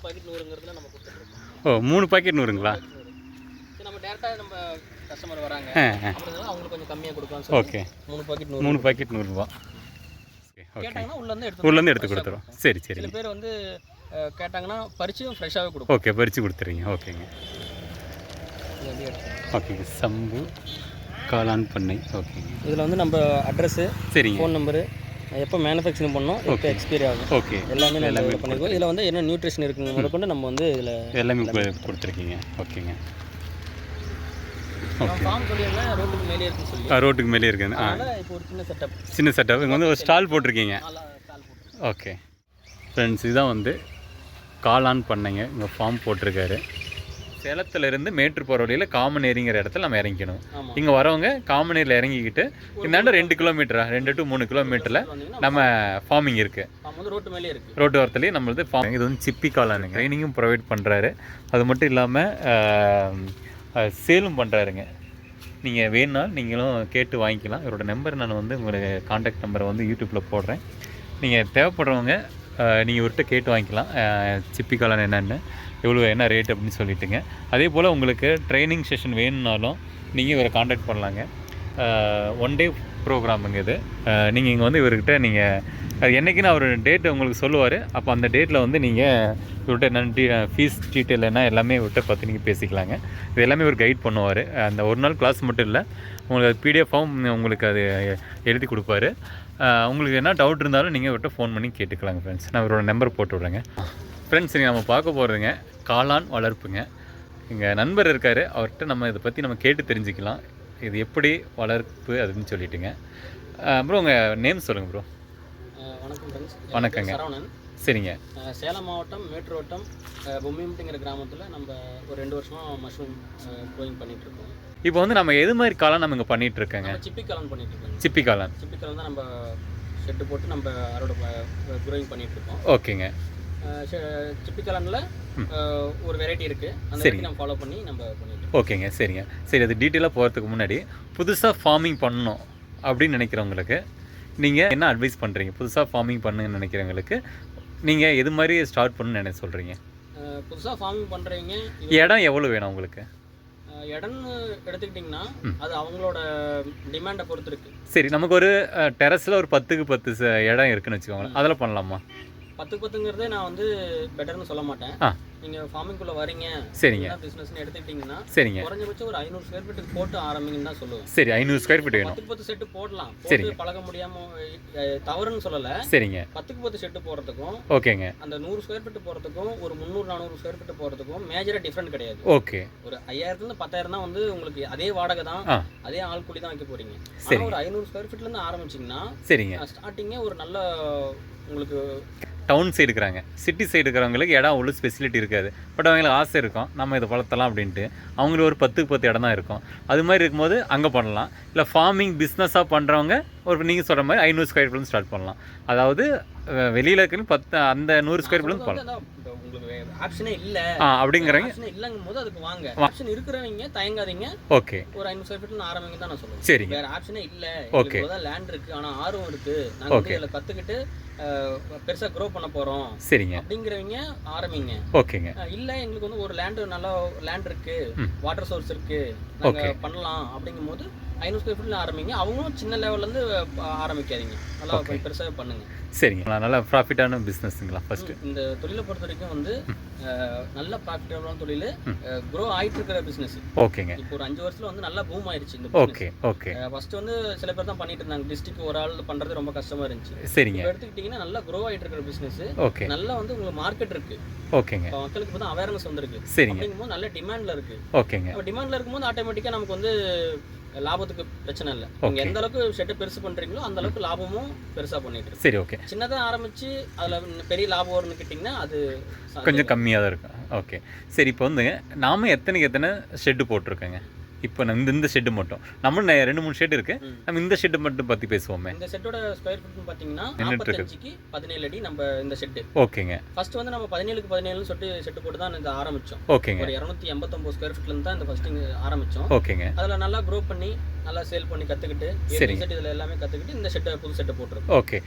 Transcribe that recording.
Packet 100ங்கிறதுல நம்ம கொடுத்துருக்கோம். ஓ 3 packet 100ங்களா? சரி நம்ம டேரெக்டாக நம்ம கஸ்டமர் வராங்க அப்படினால அவங்களுக்கு கொஞ்சம் கம்மியாக கொடுக்கலாம். Okay 3 packet 100. 3 பாக்கெட் 100 ரூபா. கேட்டாங்கன்னா உள்ளேருந்து எடுத்து கொடுத்துருவோம். சரி சரி. சில பேர் வந்து கேட்டாங்கன்னா பறிச்சும் ஃப்ரெஷ்ஷாகவே கொடுப்போம். ஓகே பறித்து கொடுத்துறீங்க. ஓகேங்க ஓகேங்க. சம்பு காளான் பண்ணை. ஓகேங்க. இதில் வந்து நம்ம அட்ரஸ்ஸு, சரிங்க, ஃபோன் நம்பரு, எப்போ மேனுஃபேக்சரிங் பண்ணோம், எப்போ எக்ஸ்பைரி ஆகும், ஓகே எல்லாமே பண்ணியிருக்கோம். இதில் வந்து என்ன நியூட்ரிஷன் இருக்குங்க முதற்கொண்டு நம்ம வந்து இதில் எல்லாமே கொடுத்துருக்கீங்க. ஓகேங்க. ஃபார்ம் சொல்லியிருந்தேன் ரோட்டுக்கு மேலே இருக்குன்னு சொல்லி. ரோட்டுக்கு மேலே இருக்குங்க. இப்போ ஒரு சின்ன செட்டப் இங்கே வந்து ஒரு ஸ்டால் போட்டிருக்கீங்க. ஓகே ஃப்ரெண்ட்ஸ், இதுதான் வந்து காளான் பண்ணைங்க. இங்கே ஃபார்ம் போட்டிருக்காரு. சேலத்துலேருந்து மேட்டூர் போகிற வழியில் காமன் ஏரிங்கிற இடத்துல நம்ம இறங்கிக்கணும். இங்கே வரவங்க காமன் ஏரியில் இறங்கிக்கிட்டு இந்தாண்ட 2 கிலோமீட்டரா 2 to 3 கிலோமீட்டரில் நம்ம ஃபார்மிங் இருக்குது. ரோட்டு வாரத்துலேயே நம்மளது ஃபார்ம். இது வந்து சிப்பி காளானுங்க. ட்ரைனிங்கும் ப்ரொவைட் பண்ணுறாரு. அது மட்டும் இல்லாமல் சேலும் பண்ணுறாருங்க. நீங்கள் வேணுனால் நீங்களும் கேட்டு வாங்கிக்கலாம். இவரோட நம்பர் நான் வந்து உங்களுடைய கான்டாக்ட் நம்பரை வந்து யூடியூப்பில் போடுறேன். நீங்கள் தேவைப்படுறவங்க நீங்கள் இவர்கிட்ட கேட்டு வாங்கிக்கலாம். சிப்பி காளான் என்னென்னு, எவ்வளோ என்ன ரேட் அப்படின்னு சொல்லிட்டுங்க. அதே போல் உங்களுக்கு ட்ரைனிங் செஷன் வேணும்னாலும் நீங்கள் இவரை காண்டாக்ட் பண்ணலாங்க. 1 day ப்ரோக்ராமுங்க இது. நீங்கள் இங்கே வந்து இவர்கிட்ட நீங்கள் அது என்றைக்குன்னு அவர் டேட் உங்களுக்கு சொல்லுவார். அப்போ அந்த டேட்டில் வந்து நீங்கள் இவர்கிட்ட என்னென்ன ஃபீஸ் டீட்டெயில் என்ன எல்லாமே இவர்கிட்ட பார்த்து நீங்கள் பேசிக்கலாங்க. இது எல்லாமே இவர் கைட் பண்ணுவார். அந்த ஒரு நாள் கிளாஸ் மட்டும் இல்லை, உங்களுக்கு அது பிடிஎஃபாகவும் உங்களுக்கு அது எழுதி கொடுப்பாரு. உங்களுக்கு என்ன டவுட் இருந்தாலும் நீங்கள் இவர்கிட்ட ஃபோன் பண்ணி கேட்டுக்கலாங்க ஃப்ரெண்ட்ஸ். நான் இவரோட நம்பர் போட்டு விட்றேங்க. ஃப்ரெண்ட்ஸ், நீங்கள் நம்ம பார்க்க போகிறதுங்க காளான் வளர்ப்புங்க. எங்கள் நண்பர் இருக்கார், அவர்கிட்ட நம்ம இதை பற்றி நம்ம கேட்டு தெரிஞ்சுக்கலாம். இது எப்படி வளர்ப்பு அதுன்னு சொல்லிட்டுங்க. ப்ரோ உங்கள் நேம் சொல்லுங்கள் ப்ரோ. வணக்கம் ஃப்ரெண்ட்ஸ். வணக்கங்க. சரவணன். சரிங்க. சேலம் மாவட்டம் மேட்டூர் வட்டம் பொம்மிமுட்டிங்கிற கிராமத்தில் நம்ம ஒரு 2 வருஷமாக மஷ்ரூம் க்ரோயிங் பண்ணிகிட்ருக்கோம். இப்போ வந்து நம்ம எது மாதிரி காளான் நம்ம இங்கே பண்ணிகிட்ருக்கோங்க? சிப்பி காளான் பண்ணிகிட்ருக்கோம். சிப்பி காளான் தான் நம்ம ஷெட்டு போட்டு நம்ம அரோட க்ரோயிங் பண்ணிகிட்ருக்கோம். ஓகேங்க. சிப்பி காளானில் ஒரு வெரைட்டி இருக்குது, அந்த வெரைட்டி நம்ம ஃபாலோ பண்ணி நம்ம பண்ணிட்டு. ஓகேங்க. சரிங்க. சரி, அது டீட்டெயிலாக போகிறதுக்கு முன்னாடி புதுசாக ஃபார்மிங் பண்ணணும் அப்படின்னு நினைக்கிறவங்களுக்கு நீங்கள் என்ன அட்வைஸ் பண்ணுறீங்க? புதுசாக ஃபார்மிங் பண்ணுன்னு நினைக்கிறவங்களுக்கு நீங்கள் எது மாதிரி ஸ்டார்ட் பண்ணணும்னு சொல்கிறீங்க? புதுசாக ஃபார்மிங் பண்ணுறீங்க, இடம் எவ்வளோ வேணும் உங்களுக்கு? இடம்னு எடுத்துக்கிட்டிங்கன்னா அது அவங்களோட டிமாண்டை பொறுத்து இருக்குது. சரி, நமக்கு ஒரு டெரஸில் ஒரு 10க்கு 10 இடம் இருக்குதுன்னு வச்சுக்கோங்களேன், அதில் பண்ணலாமா? 10க்கு 10ங்கிறதே நான் வந்து பெட்டர்னு சொல்ல மாட்டேன். நீங்கள் ஃபார்மிங்குள்ளே வரீங்க, சரிங்க, பிஸ்னஸ்னு எடுத்துக்கிட்டிங்கன்னா சரிங்க, குறைஞ்சபட்சம் ஒரு 500 ஸ்கொயர் ஃபீட்டுக்கு போட்டு ஆரம்பிங்கன்னு தான் சொல்லுவேன். சரி, 500 ஸ்கொயர் ஃபீட் வேணும். 10க்கு 10 செட்டு போடலாம். போட்டு பழக முடியாமல் தவறுன்னு சொல்லலை. சரிங்க. 10க்கு 10 செட்டு போகிறதுக்கும் ஓகேங்க, அந்த 100 ஸ்கொயர் ஃபீட் போகிறதுக்கும் ஒரு 300-400 ஸ்கொயர் ஃபீட் போகிறதுக்கும் மேஜராக டிஃப்ரெண்ட் கிடையாது. ஓகே. ஒரு 5000லேருந்து 10,000 தான் வந்து உங்களுக்கு அதே வாடகை தான், அதே ஆள் கூலி தான் வைக்க போகிறீங்க. ஆனால் ஒரு 500 ஸ்கொயர் ஃபீட்லேருந்து ஆரம்பிச்சிங்கன்னா சரிங்க, ஸ்டார்டிங்கே ஒரு நல்ல உங்களுக்கு டவுன் சைடு இருக்கிறாங்க, சிட்டி சைடு இருக்கிறவங்களுக்கு இடம் அவ்வளோ ஸ்பெசிலிட்டி இருக்காது. பட் அவங்களுக்கு ஆசை இருக்கும் நம்ம இதை வளர்த்தலாம் அப்படின்ட்டு. அவங்களுக்கு ஒரு 10க்கு 10 இடம் தான் இருக்கும். அது மாதிரி இருக்கும்போது அங்கே பண்ணலாம். இல்லை ஃபார்மிங் பிஸ்னஸாக பண்ணுறவங்க ஒரு நீங்கள் சொல்கிற மாதிரி 500 ஸ்கொயர் ஃபீட்லேருந்து ஸ்டார்ட் பண்ணலாம். அதாவது வெளியில் இருக்கிற 10 அந்த 100 ஸ்கொயர் ஃபீட்லேருந்து பண்ணலாம். ஆப்ஷனே இல்லை அப்படிங்கிறவங்க இல்லைங்கும் போது அதுக்கு வாங்க. ஆப்ஷன் இருக்கிறவங்க தயங்காதீங்க. ஓகே. ஒரு 500 ஸ்கொயர் ஃபீட்ல ஆரம்பிங்க தான் நான் சொல்லுவேன். சரி, வேற ஆப்ஷனே இல்லை. ஓகே. லேண்ட் இருக்கு, ஆனால் ஆர்வம் இருக்கு, நாங்கள் வந்து இதில் கற்றுக்கிட்டு பெருசாக க்ரோ பண்ண போகிறோம். சரிங்க. அப்படிங்கிறவங்க ஆரம்பிங்க. ஓகேங்க. இல்லை எங்களுக்கு வந்து ஒரு நல்லா லேண்ட் இருக்கு, வாட்டர் சோர்ஸ் இருக்கு, நாங்கள் பண்ணலாம் அப்படிங்கும் போது 500 ஸ்கொயர் ஃபீட்ல ஆரம்பிங்க. அவங்களும் சின்ன லெவல்லேருந்து ஆரம்பிக்காதீங்க, நல்லா பெருசாக பண்ணுங்க. சரிங்க. நல்லா ப்ராஃபிட்டான பிஸ்னஸ்ங்களா? ஃபர்ஸ்ட் இந்த தொழிலை பொறுத்த வரைக்கும் வந்து நல்ல ப்ராஃபிட்டபிளான தொழில், க்ரோ ஆகிட்டு இருக்கிற பிஸ்னஸ். ஓகேங்க. இப்போ ஒரு 5 வருஷத்துல வந்து நல்லா பூம் ஆயிடுச்சு இந்த. Okay okay. ஃபர்ஸ்ட் வந்து சில பேர் தான் பண்ணிட்டு இருந்தாங்க, டிஸ்ட்ரிக்ட் ஒரு ஆள் பண்றது ரொம்ப கஷ்டமா இருந்துச்சு. சரிங்க. எடுத்துக்கிட்டீங்கன்னா நல்லா க்ரோ ஆகிட்டு இருக்கிற பிஸ்னஸ். ஓகே. நல்லா வந்து உங்களுக்கு மார்க்கெட் இருக்கு. ஓகேங்க. மக்களுக்கு இப்போ தான் அவேர்னஸ் வந்திருக்கு. சரிங்க. அப்படிங்கும்போது நல்ல டிமாண்ட்ல இருக்கு. ஓகேங்க. டிமாண்ட்ல இருக்கும்போது ஆட்டோமேட்டிக்கா நமக்கு வந்து லாபத்துக்கு பிரச்சனை இல்லை. நீங்க எந்த அளவுக்கு ஷெட்டை பெருசு பண்றீங்களோ அந்த அளவுக்கு லாபமும் பெருசா பண்ணிட்டு இருக்கு. சரி, ஓகே. சின்னதா ஆரம்பிச்சு அதுல பெரிய லாபம் வரும்னு கேட்டிங்கன்னா அது கொஞ்சம் கம்மியாக தான் இருக்கும். ஓகே. சரி, இப்போ வந்து நாம எத்தனை ஷெட்டு போட்டிருக்கோங்க? இப்போ இந்த ஷெட்டு மட்டும் நம்ம 2-3 ஷெட் இருக்கு, நம்ம இந்த ஷெட்டு மட்டும் பற்றி பேசுவோமே. இந்த ஷெட்டோட ஸ்கொயர் ஃபீட் பார்த்தீங்கன்னா 45க்கு 17 அடி நம்ம இந்த ஷெட்டு. ஓகேங்க. ஃபர்ஸ்ட் வந்து நம்ம 17க்கு 17 சொல்லிட்டு ஷெட்டு போட்டு தான் இந்த ஆரம்பிச்சோம். ஓகேங்க. ஒரு 289 ஸ்கொயர் ஃபீட்ல இருந்து தான் இந்த ஃபர்ஸ்ட் ஆரம்பிச்சோம். ஓகேங்க. அதுல நல்லா க்ரோ பண்ணி நல்லா சேல் பண்ணி கத்துக்கிட்டு ஷெட் இதுல எல்லாமே கத்துக்கிட்டு இந்த ஷெட்டை புது ஷெட்டை போட்டுருக்கோம். ஓகே.